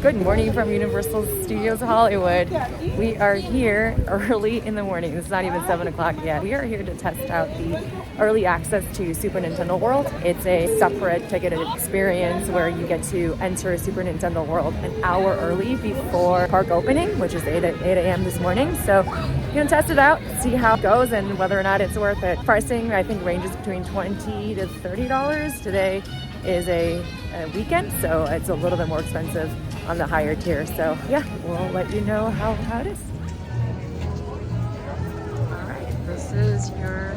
Good morning from Universal Studios Hollywood. We are here early in the morning. It's not even 7 o'clock yet. We are here to test out the early access to Super Nintendo World. It's a separate ticketed experience where you get to enter Super Nintendo World an hour early before park opening, which is 8 a.m. this morning. So you're gonna test it out, see how it goes and whether or not it's worth it. Pricing, I think, ranges between $20 to $30. Today is a weekend, so it's a little bit more expensive on the higher tier. So yeah, we'll let you know how it is. All right, this is your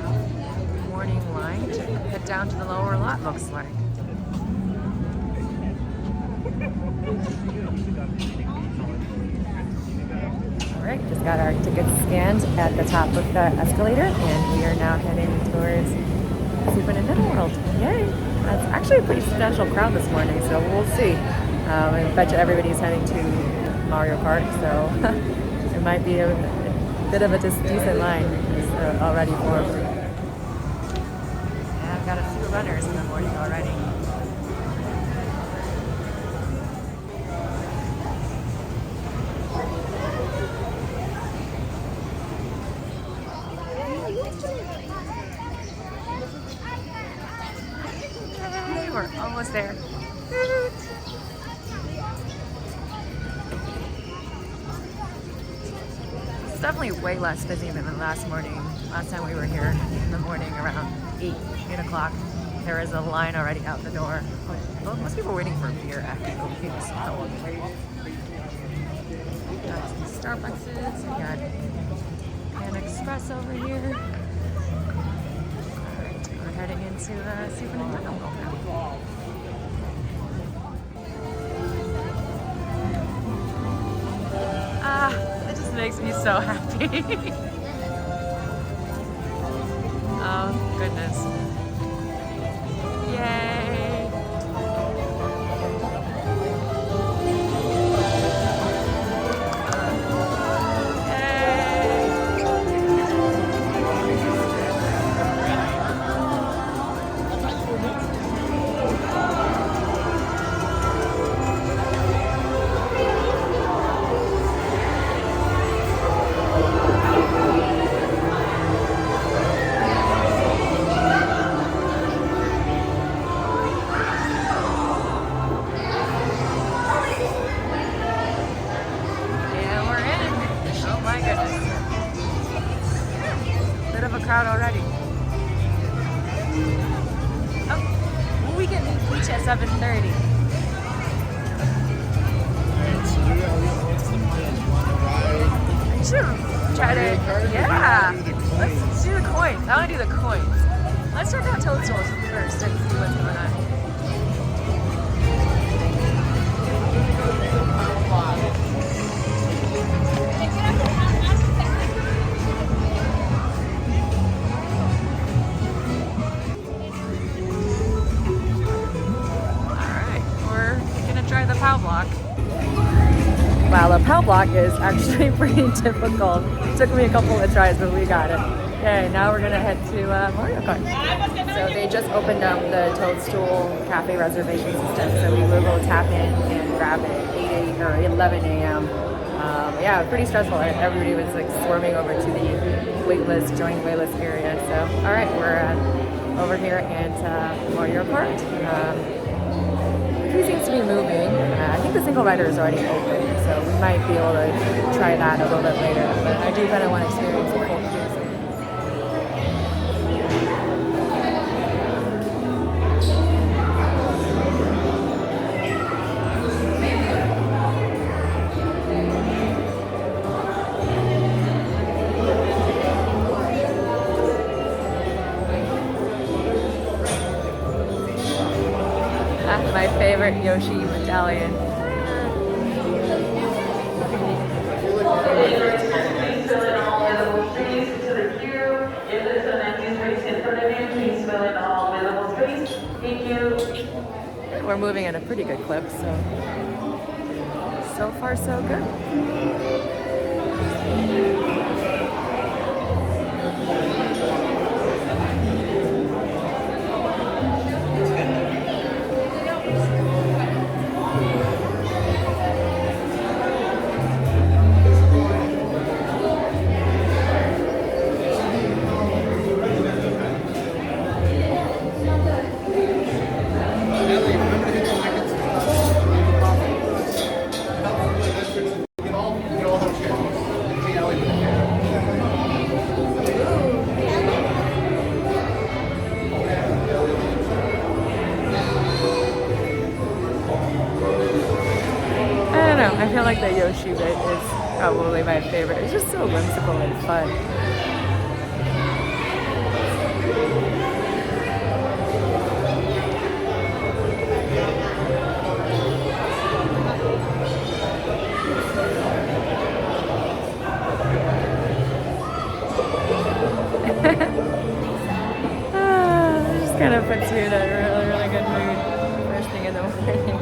morning line to head down to the lower lot, looks like. All right, just got our tickets scanned at the top of the escalator, and we are now heading towards Super Nintendo World. Yay! It's actually a pretty substantial crowd this morning, so we'll see. I bet you everybody's heading to Mario Kart, so it might be a bit of a decent line already formed. Yeah, I've got a few runners in the morning already. Hey, we're almost there. It's definitely way less busy than the last morning. Last time we were here in the morning around 8 o'clock. There is a line already out the door. Well, most people are waiting for a beer actually. Got some Starbuckses. We got Pan Express over here. Alright, we're heading into Super Nintendo World now. It just makes me so happy. Oh, goodness. Yay! Crowd already. Oh, we can meet Peach at 7:30. I should try to. Yeah, let's do the coins. I want to do the coins. Let's check out Toadstool first and see what's going on. POW block. Wow, the POW block is actually pretty difficult. It took me a couple of tries, but we got it. Okay, now we're gonna head to Mario Kart. So they just opened up the Toadstool cafe reservation system, so we will go tap in and grab it at 8 or 11 a.m. Yeah, pretty stressful. Everybody was like swarming over to the waitlist, joint waitlist area. So, all right, we're over here at Mario Kart. He seems to be moving. I think the single rider is already open, so we might be able to try that a little bit later. But I do kind of want to experience the full cruise. My favorite Yoshi medallion. We're moving at a pretty good clip, so far so good. I feel like the Yoshi bit is probably my favorite. It's just so whimsical and fun. It just kind of puts you in a really, really good mood first thing in the morning.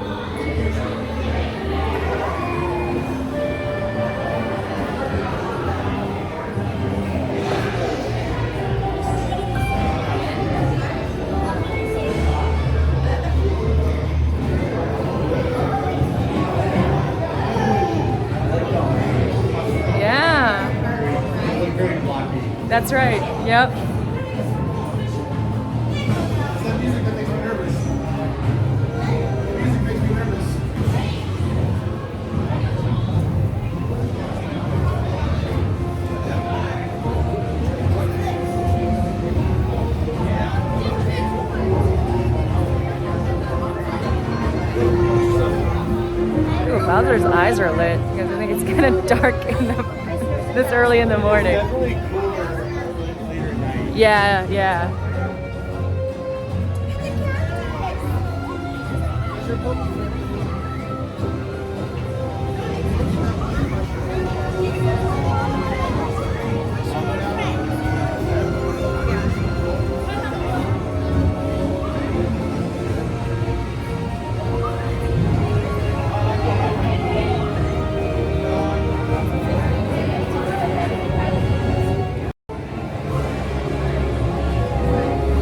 Yeah. That's right. Yep. Ooh, Bowser's eyes are lit because I think it's kind of dark this early in the morning. Definitely cooler later at night. Yeah, yeah.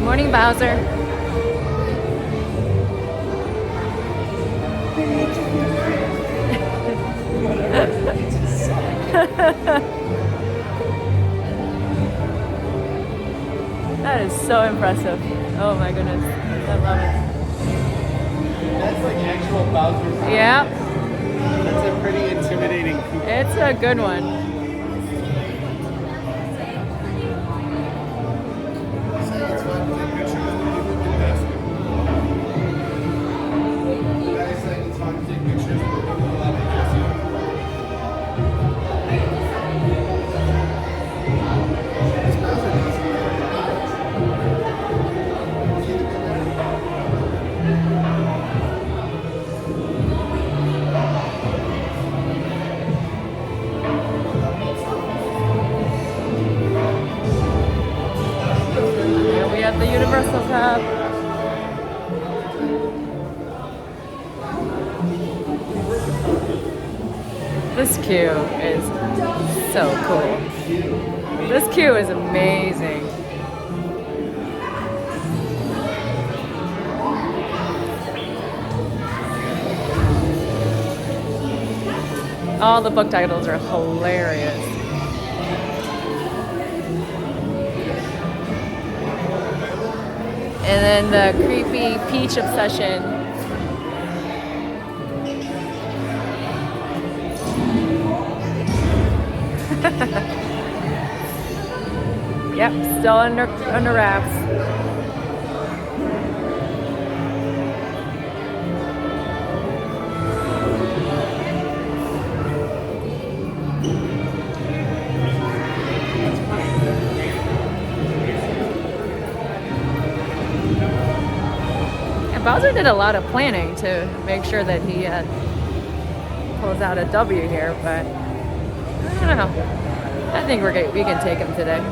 Morning, Bowser. That is so impressive. Oh my goodness. I love it. That's like actual Bowser. Yeah, That's a pretty intimidating feat. it's a good one. Here we have the Universal Cup. This queue is so cool. This queue is amazing. All the book titles are hilarious. And then the creepy peach obsession. Yep, still under wraps. And Bowser did a lot of planning to make sure that he pulls out a W here, but I don't know. I think we can take him today.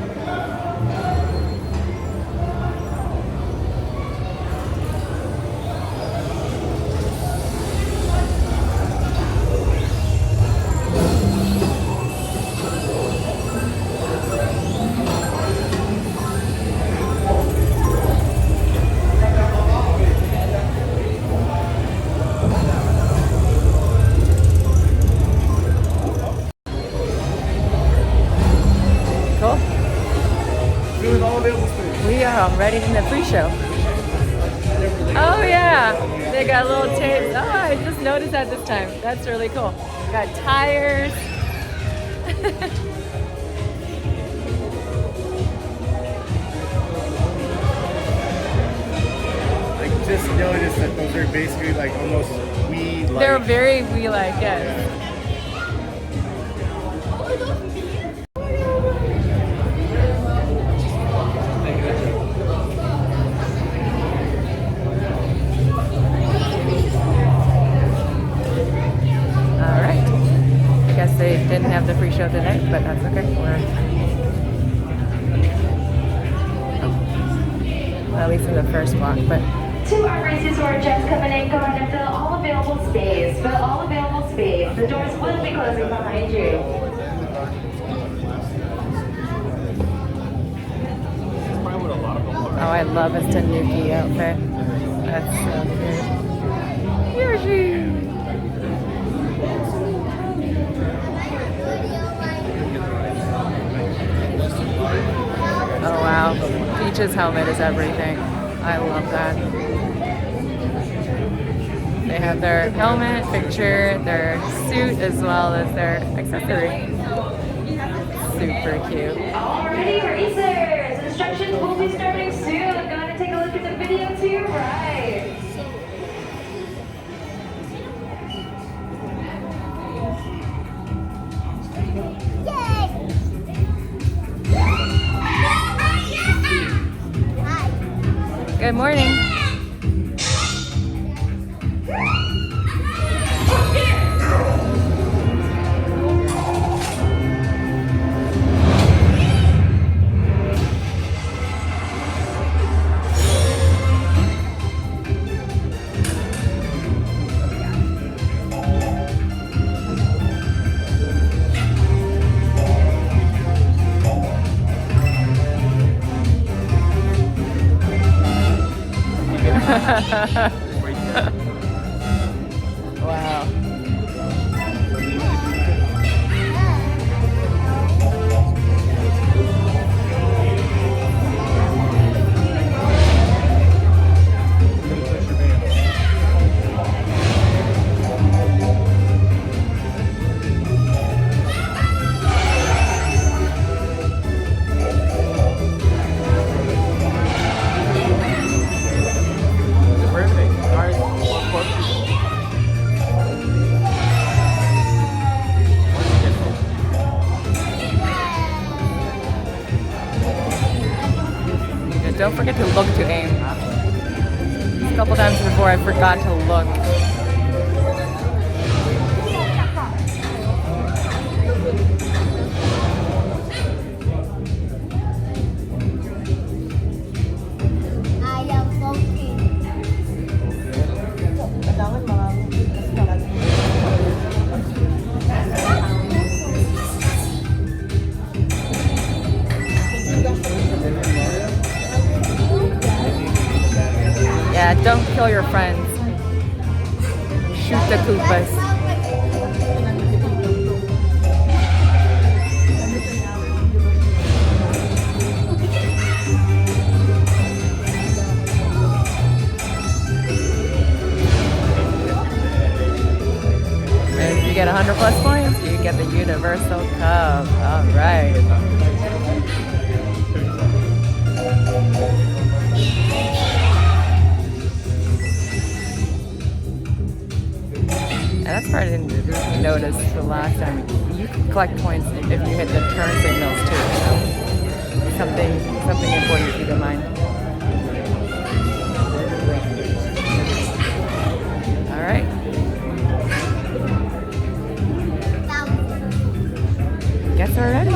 Cool. We are ready in the pre-show. Oh yeah, they got little tapes. Oh, I just noticed that this time. That's really cool. Got tires. I just noticed that those are basically like almost Wii-like. They're very Wii-like, yes. Alright. I guess they didn't have the free show tonight, but that's okay. Well, at least in the first block, but 2 arm races or just coming in, go ahead and fill all available space. Fill all available space. The doors will be closing behind you. oh, I love his Tanuki outfit. That's so cute. Yoshi! Oh wow, Peach's helmet is everything. I love that. They have their helmet, picture, their suit, as well as their accessory. Super cute. Alrighty, racers. Instructions will be starting soon. Go ahead and take a look at the video to your right. Good morning. Wow. Don't forget to look to aim. A couple times before I forgot to look. Yeah, don't kill your friends. Shoot the Koopas. And if you get 100 plus points, you get the Universal Cup. All right. And that's part I didn't notice the last time. You can collect points if you hit the turn signals too. So something important to keep in mind. All right. Get started.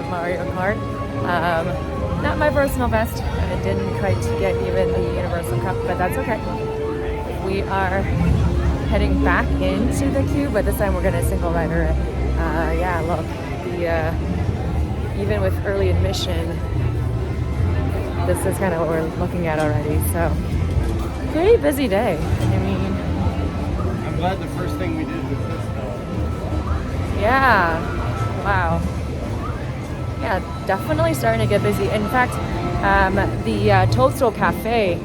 of Mario Kart. Not my personal best. I didn't quite get even the Universal Cup, but that's okay. We are heading back into the queue, but this time we're gonna single rider it. Yeah, look, even with early admission, this is kind of what we're looking at already. So, pretty busy day. I mean, I'm glad the first thing we did was this though. yeah, wow. Yeah, definitely starting to get busy. In fact, the Toadstool Cafe,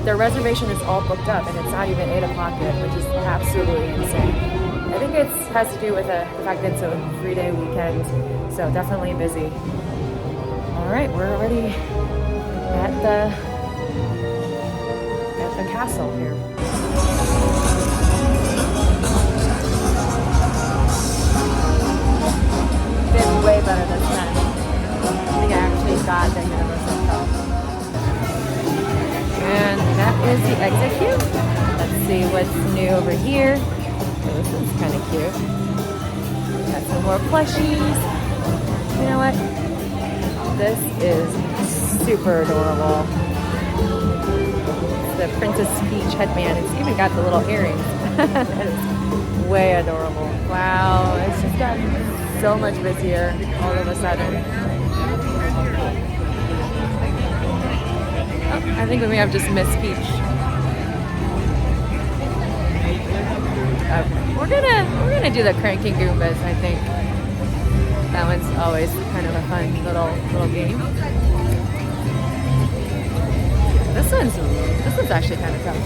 their reservation is all booked up, and it's not even 8 o'clock yet, which is absolutely insane. I think it has to do with the fact that it's a 3-day weekend, so definitely busy. All right, we're already at the castle here. Did way better this time. I think I actually got the Universal Cup. And that is the exit queue. Let's see what's new over here. Oh, this is kind of cute. Got some more plushies. You know what? This is super adorable. It's the Princess Peach headband. It's even got the little earrings. That is way adorable. Wow, it's just gotten so much busier all of a sudden. Oh, I think we may have just missed Peach. We're gonna do the cranking Goombas, I think. That one's always kind of a fun little game. This one's actually kind of tough.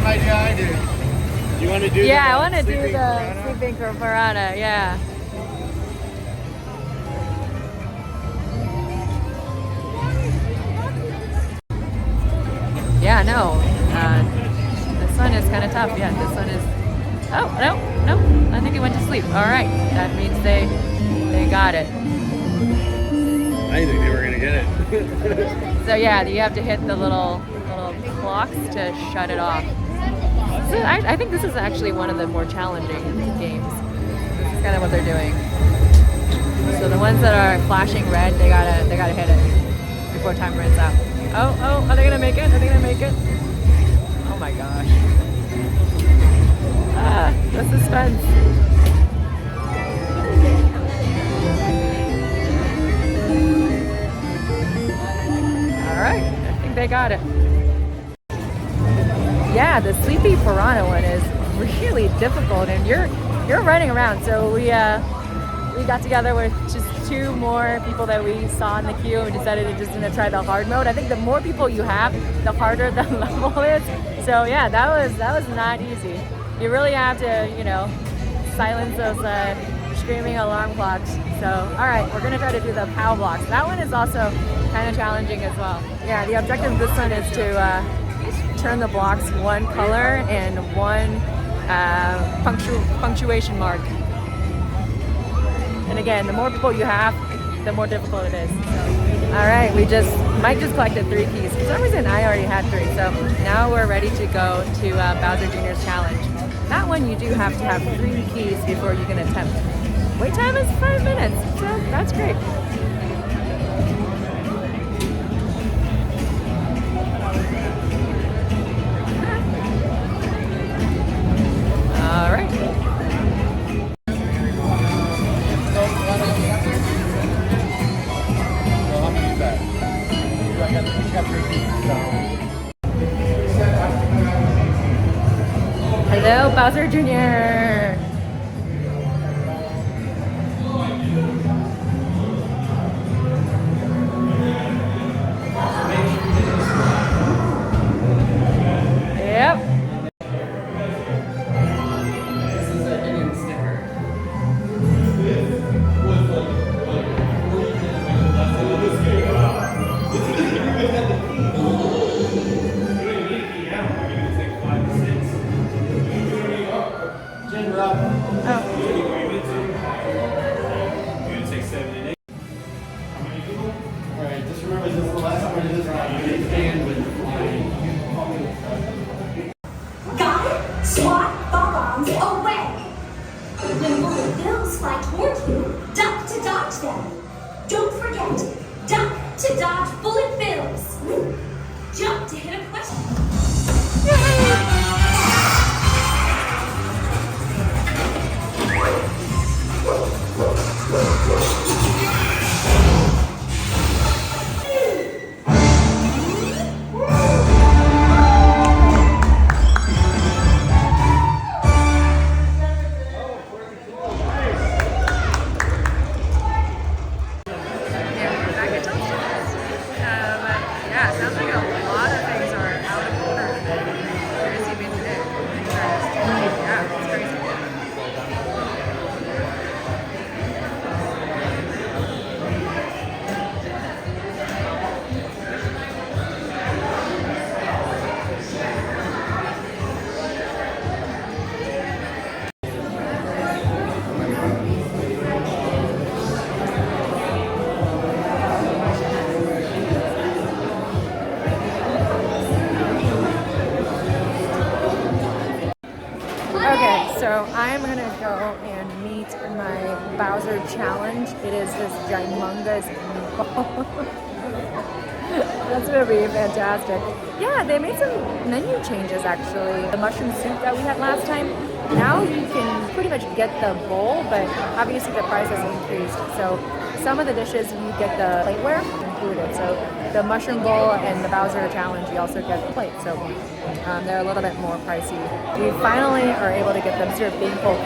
Idea I did. You want to do? Yeah, I want to do the sleeping piranha. Yeah. Yeah, no. This one is kind of tough. Yeah, this one is. Oh no! I think it went to sleep. All right, that means they got it. I think they were gonna get it. So yeah, you have to hit the little clocks to shut it off. So I think this is actually one of the more challenging games. This is kind of what they're doing. So the ones that are flashing red, they gotta hit it before time runs out. Oh, are they gonna make it? Are they gonna make it? Oh my gosh. The suspense. All right, I think they got it. Yeah, the Sleepy Piranha one is really difficult, and you're running around. So we got together with just 2 more people that we saw in the queue, and decided to just try the hard mode. I think the more people you have, the harder the level is. So yeah, that was not easy. You really have to silence those screaming alarm clocks. So all right, we're gonna try to do the POW blocks. That one is also kind of challenging as well. Yeah, the objective of this one is to turn the blocks one color and one punctuation mark. And again, the more people you have, the more difficult it is. All right, Mike just collected 3 keys. For some reason, I already had 3. So now we're ready to go to Bowser Jr.'s challenge. That one you do have to have 3 keys before you can attempt. Wait time is 5 minutes, so that's great. All right. Hello, Bowser Jr. Yep. Back at Toadstool. Yeah, it sounds like a lot of things are out of order today. Crazy busy day. Things are just, yeah, it's crazy. Okay, so I'm gonna go and meet my Bowser challenge. It is this humongous meatball. That's gonna be fantastic. Yeah, they made some menu changes actually. The mushroom soup that we had last time, now you can pretty much get the bowl, but obviously the price has increased. So some of the dishes you get the plateware included. So the mushroom bowl and the Bowser challenge, you also get the plate. So they're a little bit more pricey. We finally are able to get them served beanpole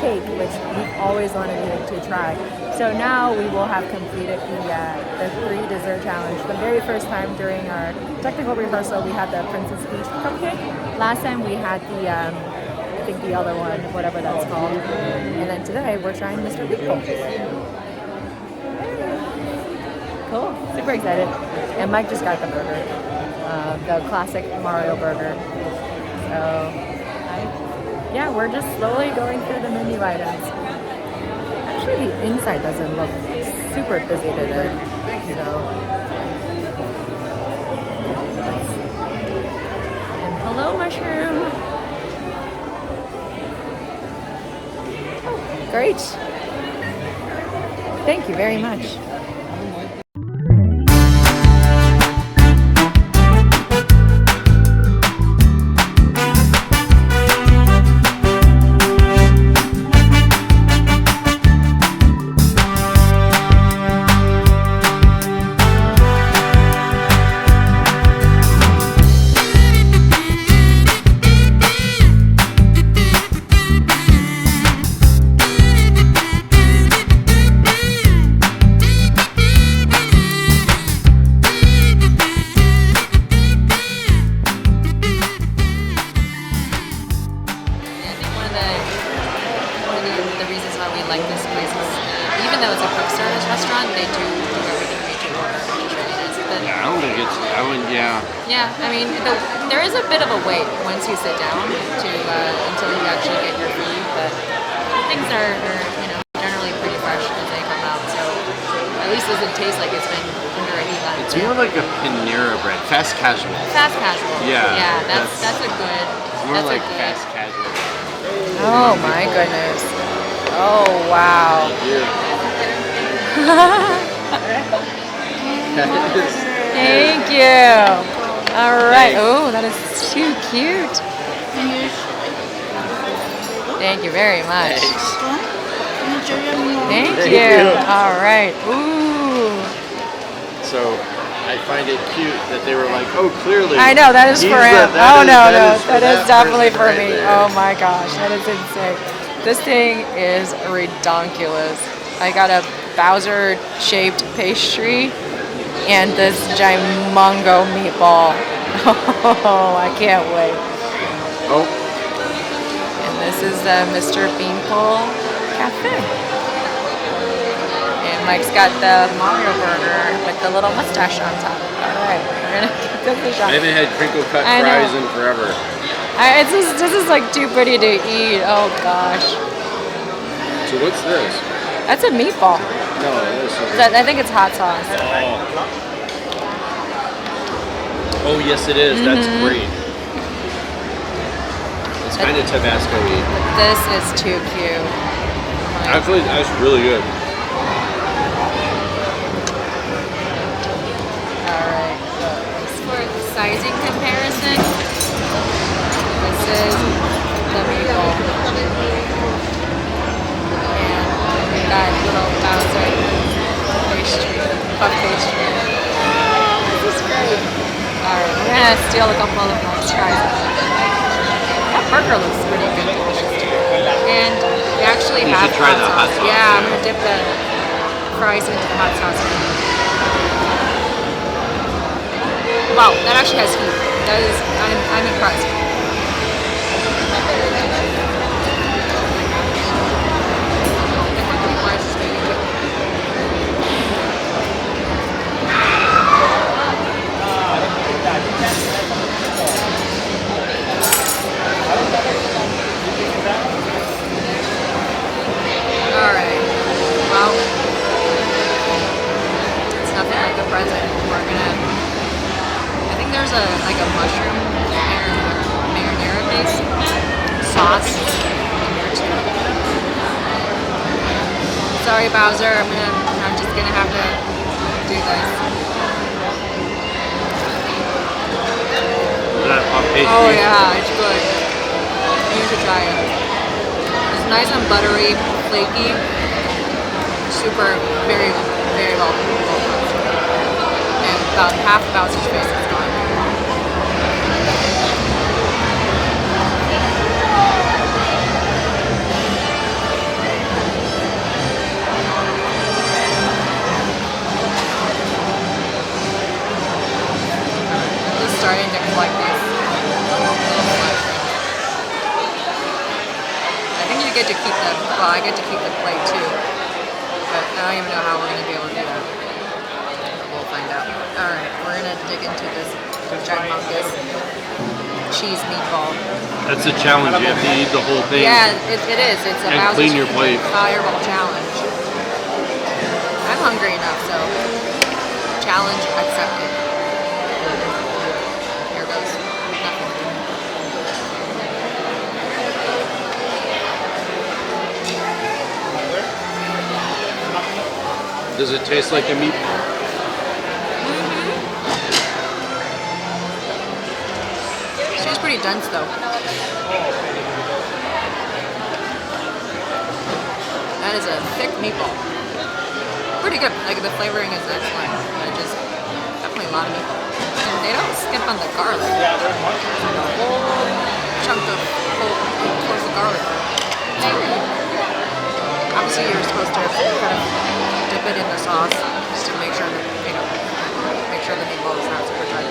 cake, which we've always wanted to try. So now we will have completed the 3 dessert challenge. The very first time during our technical rehearsal, we had the Princess Peach cupcake. Last time we had the, I think the other one, whatever that's called. And then today we're trying Mr. Meatball. Cool, super excited. And Mike just got the burger, the classic Mario burger. So, yeah, we're just slowly going through the menu items. Actually, the inside doesn't look super busy today. So, and hello, mushroom. Oh, great. Thank you very much. Like this place is, even though it's a quick service restaurant, they do everything made to order, which is really nice. But Yeah, I don't think it's, I wouldn't, yeah. yeah, I mean, there is a bit of a wait once you sit down to until you actually get your food, but things are generally pretty fresh as they come out. So at least doesn't taste like it's been under a heat lamp. It's more like a Panera bread, fast casual. Fast casual. Yeah, Yeah, that's a good. It's more like fast casual. Oh my goodness. Oh wow. Thank you. All right. Oh, that is too cute. Thank you very much. Thank you. All right. Ooh. So I find it cute that they were like, oh, clearly. I know, that is for him. That is definitely for right me. there. Oh my gosh, that is insane. This thing is redonkulous. I got a Bowser-shaped pastry and this gimongo meatball. Oh, I can't wait. Oh. And this is the Mr. Beanpole Cafe. And Mike's got the Mario burger with the little mustache on top. All right, we're gonna give this a shot. I haven't had crinkle cut I know. fries in forever. This is like too pretty to eat. Oh gosh. So what's this? That's a meatball. No, this is. I think it's hot sauce. Oh, yes, it is. That's great. It's kind of Tabasco-y. This is too cute. Actually, that's really good. Alright. For sizing comparison, this is the meatball. And got little Bowser pastry, puff pastry. This is great. Alright, we're gonna steal a couple of those fries. That burger looks pretty good, delicious too. And they actually You have should try the hot sauce. Yeah, I'm gonna dip the fries into the hot sauce. Wow, that actually has heat. That is, I'm impressed. Alright, well, it's nothing like a present. We're gonna, I think there's a mushroom marinara base sauce in there too. Sorry Bowser, I'm just gonna have to do this. That puff pastry. Oh yeah, it's good. You should try it. It's nice and buttery, flaky, super, very, very well cooked. And about half of Bowser's face is gone. I'm just starting to collect these little mushrooms. I think you get to keep them. Well, I get to keep the plate too. But I don't even know how we're going to be able to do that. We'll find out. Alright, we're going to dig into this ginormous cheese meatball. That's a challenge. You have to eat the whole thing. Yeah, it is. It's a And Bowser's clean your plate. Fireball challenge. I'm hungry enough, so challenge accepted. Here goes. Nothing. Does it taste like a meatball? She's pretty dense though. That is a thick meatball. Pretty good. Like the flavoring is excellent. Just definitely a lot of meatball. And they don't skip on the garlic. There's like a whole chunk of cloves of garlic. Obviously you're supposed to kind of dip it in the sauce just to make sure that, make sure the meatball is not super dry.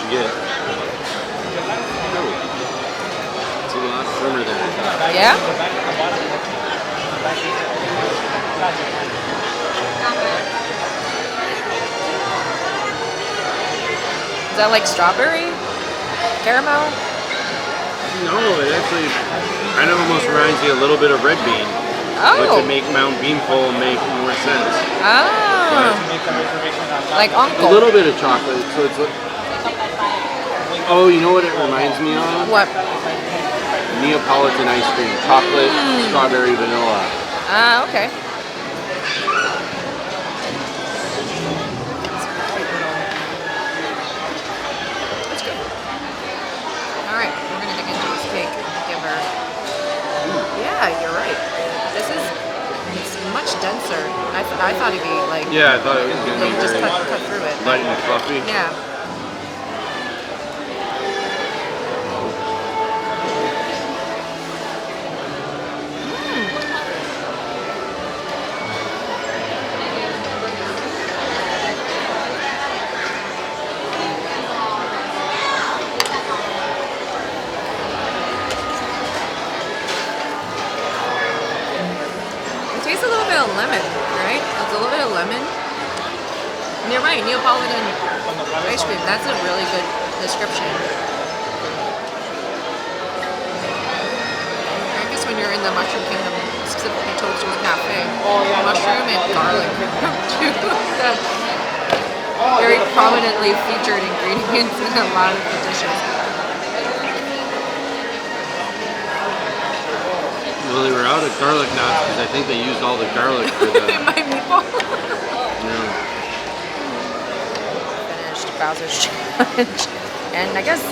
Yeah. It's a lot firmer than I thought. Yeah? Is that like strawberry? Caramel? No, it actually kind of almost reminds me a little bit of red bean. Which Oh. would make Mount Beanpole make more sense. Ah. Like uncle. A little bit of chocolate, so it's like... Oh, you know what it reminds me of? What? Neapolitan ice cream. Chocolate, strawberry, vanilla. Ah, okay. That's good. Alright, we're gonna dig into this cake and give her... Yeah, you're right. It's much denser. I thought it'd be like... Yeah, I thought it was going to They be just very cut through it. light and fluffy. Yeah. It tastes a little bit of lemon, right? It's a little bit of lemon. And you're right, Neapolitan ice cream. That's a really good description. I guess when you're in the mushroom kingdom, specifically Toadstool Cafe, mushroom and garlic are very prominently featured ingredients in a lot of the dishes. Well, they were out of garlic knots because I think they used all the garlic for the... In my meatball. Yeah. Finished Bowser's challenge. And I guess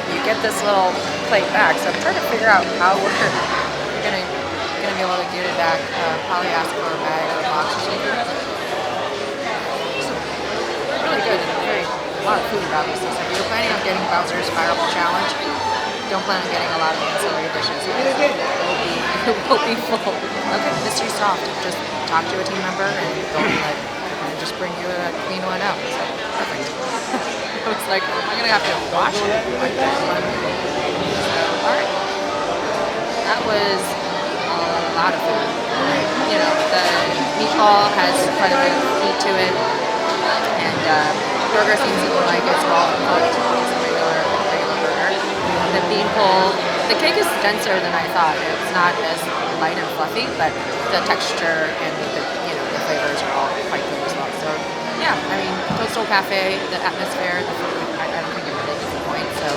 you you get this little plate back. So I'm trying to figure out how we're gonna be able to get it back. Probably ask for a bag or a box or something. Really good. A lot of food, obviously. So if you're planning on getting Bowser's Fireball Challenge, don't plan on getting a lot of ancillary dishes. It will be full. Okay, mystery soft. Just talk to a team member and they'll be like, and just bring you a clean one out. So perfect. I was like, am I gonna have to wash it? Like that one. So, all right. That was a lot of food. You know, the meatball has quite a bit of heat to it, and burger seems like it's well cooked. It's a regular burger. The beanpole, the cake is denser than I thought. It's not as light and fluffy, but the texture and the flavors are all quite good as well. So yeah, I mean, Toadstool Cafe, the atmosphere, the food, I don't think it really disappoints. So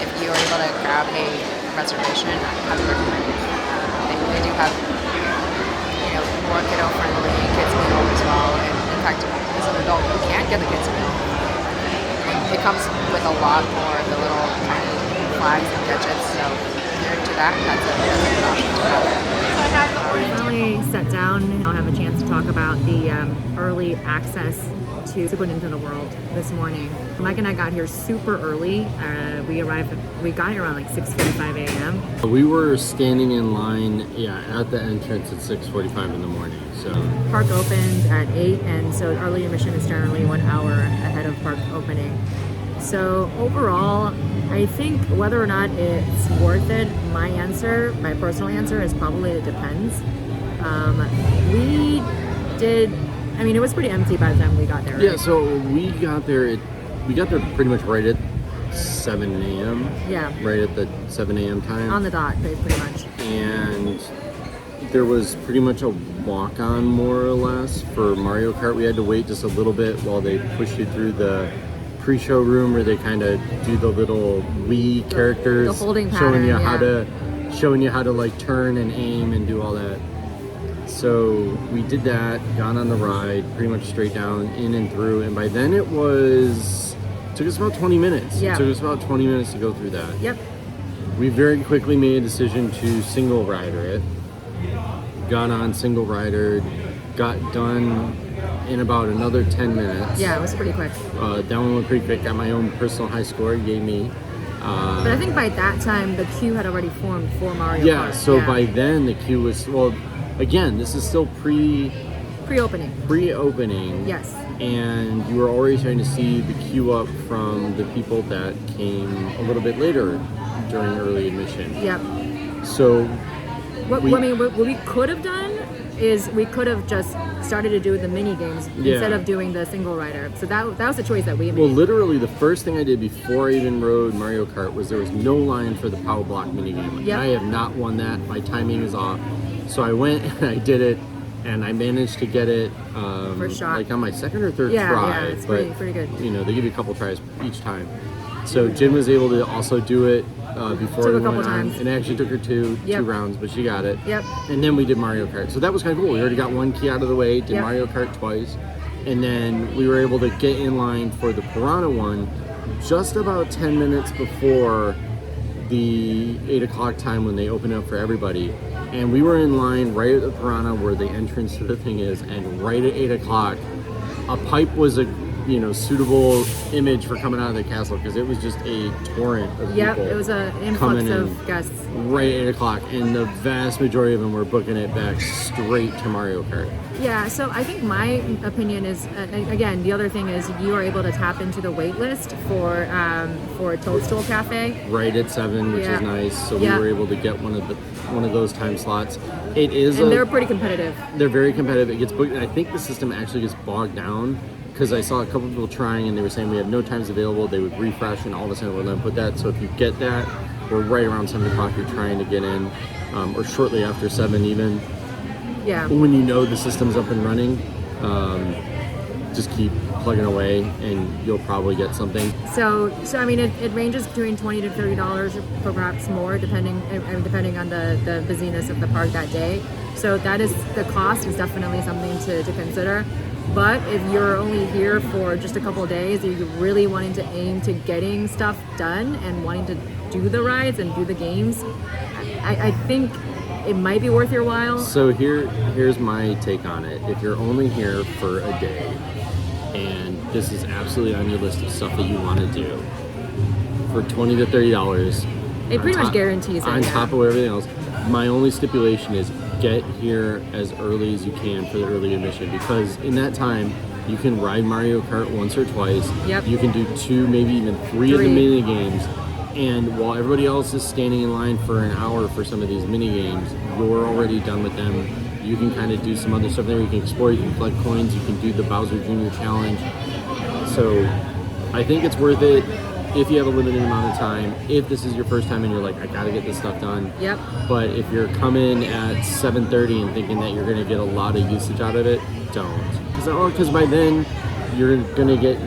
if you're able to grab a reservation, I highly recommend it. They do have more kiddo friendly kids meal as well. And in fact, as an adult, you can get the kids meal. It comes with a lot more of the little tiny flags and gadgets. So if you're into that, that's a good option to have. We finally sat down. I'll have a chance to talk about the early access to Super Nintendo World this morning. Mike and I got here super early. We got here around like 6:45 a.m. We were standing in line, at the entrance at 6:45 in the morning. So park opened at 8, and so early admission is generally 1 hour ahead of park opening. So overall, I think whether or not it's worth it, my personal answer is probably it depends. It was pretty empty by the time we got there. Yeah, right? so we got there pretty much right at 7 a.m. Yeah. Right at the 7 a.m. time. On the dot, pretty much. And there was pretty much a walk-on, more or less, for Mario Kart. We had to wait just a little bit while they pushed you through the pre-show room where they kind of do the little Wii characters, the holding pattern, showing you how to like turn and aim and do all that. So we did that, got on the ride, pretty much straight down, in and through, and by then it took us about 20 minutes. Yeah. It took us about 20 minutes to go through that. Yep. We very quickly made a decision to single rider it. Got on single rider, got done in about another 10 minutes. Yeah, it was pretty quick. That one went pretty quick. Got my own personal high score, yay me. But I think by that time, the queue had already formed for Mario Kart. Yeah, so by then the queue was, again, this is still pre-opening. Pre-opening. Yes. And you were already starting to see the queue up from the people that came a little bit later during early admission. Yep. So what we could have done is we could have just started to do the mini games instead of doing the single rider. So that was the choice that we made. Well, literally the first thing I did before I even rode Mario Kart was there was no line for the Power Block mini game. Yep. I have not won that. My timing is off. So I went and I did it, and I managed to get it first shot. like on my second or third try. Yeah, it's pretty good. They give you a couple tries each time. So Jen was able to also do it before we went on, and it actually took her two rounds, but she got it. Yep. And then we did Mario Kart. So that was kind of cool. We already got one key out of the way, did Yep. Mario Kart twice, and then we were able to get in line for the Piranha one just about 10 minutes before the 8 o'clock time when they opened up for everybody. And we were in line right at the Piranha where the entrance to the thing is, and right at 8 o'clock, a pipe was a suitable image for coming out of the castle because it was just a torrent of people. Yep, it was an influx of guests. Right at 8 o'clock, and the vast majority of them were booking it back straight to Mario Kart. Yeah, so I think my opinion is, again, the other thing is you are able to tap into the wait list for Toadstool Cafe. Right at 7, which is nice. So we were able to get one of those time slots. It is, and they're pretty competitive. They're very competitive. It gets booked, and I think the system actually gets bogged down because I saw a couple people trying, and they were saying we have no times available. They would refresh, and all of a sudden we're going to put that. So if you get that, we're right around 7 o'clock. You're trying to get in, or shortly after 7 even. Yeah. When you know the system's up and running, just keep plugging away, and you'll probably get something. So I mean, it ranges between $20 to $30, or perhaps more, depending on the busyness of the park that day. So the cost is definitely something to consider. But if you're only here for just a couple of days, you're really wanting to aim to getting stuff done and wanting to do the rides and do the games, I think it might be worth your while. So here's my take on it. If you're only here for a day and this is absolutely on your list of stuff that you want to do, for $20 to $30, It pretty much guarantees it. on yeah. top of everything else, my only stipulation is get here as early as you can for the early admission, because in that time you can ride Mario Kart once or twice. Yep. You can do 2, maybe even 3 of the Three. mini games, and while everybody else is standing in line for an hour for some of these mini games, you're already done with them. You can kind of do some other stuff there. You can explore, you can collect coins, you can do the Bowser Jr. challenge. So I think it's worth it if you have a limited amount of time. If this is your first time and you're like, I gotta get this stuff done. Yep. But if you're coming at 7:30 and thinking that you're gonna get a lot of usage out of it, don't. Because by then you're gonna get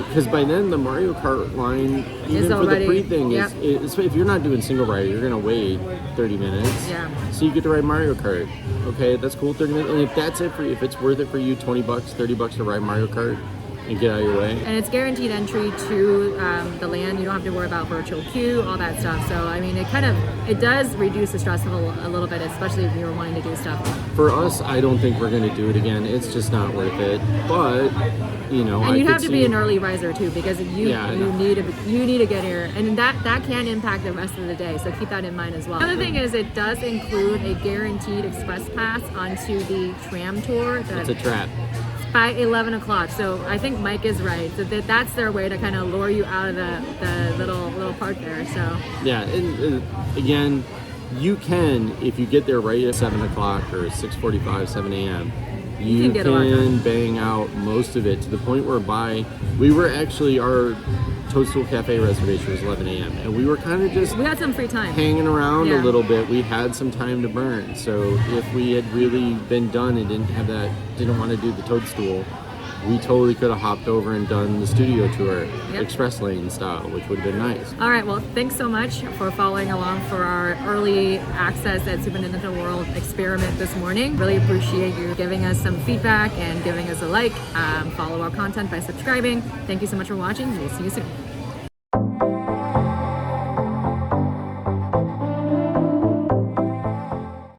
because by then the Mario Kart line, even for the pre thing, yep. is if you're not doing single rider, you're gonna wait 30 minutes. Yeah. So you get to ride Mario Kart. Okay, that's cool. 30 minutes, and if that's it for you, if it's worth it for you, $20, $30 to ride Mario Kart and get out of your way. And it's guaranteed entry to the land. You don't have to worry about virtual queue, all that stuff. So I mean, it does reduce the stress level a little bit, especially if you're wanting to do stuff. For us, I don't think we're going to do it again. It's just not worth it. But you know, And you have to be an early riser too, because you need to get here, and that can impact the rest of the day. So keep that in mind as well. Another thing is it does include a guaranteed express pass onto the tram tour. It's a trap. By 11 o'clock. So I think Mike is right. That's their way to kind of lure you out of the little park there. So yeah, and again, you can, if you get there right at 7 o'clock or 6:45, 7 a.m., you can bang out most of it to the point where our Toadstool Cafe reservation was 11 a.m. and we were kind of we had some free time hanging around a little bit. We had some time to burn. So if we had really been done and didn't want to do the Toadstool, we totally could have hopped over and done the studio tour, express lane style, which would have been nice. All right, well, thanks so much for following along for our early access at Super Nintendo World experiment this morning. Really appreciate you giving us some feedback and giving us a like. Follow our content by subscribing. Thank you so much for watching. We'll see you soon.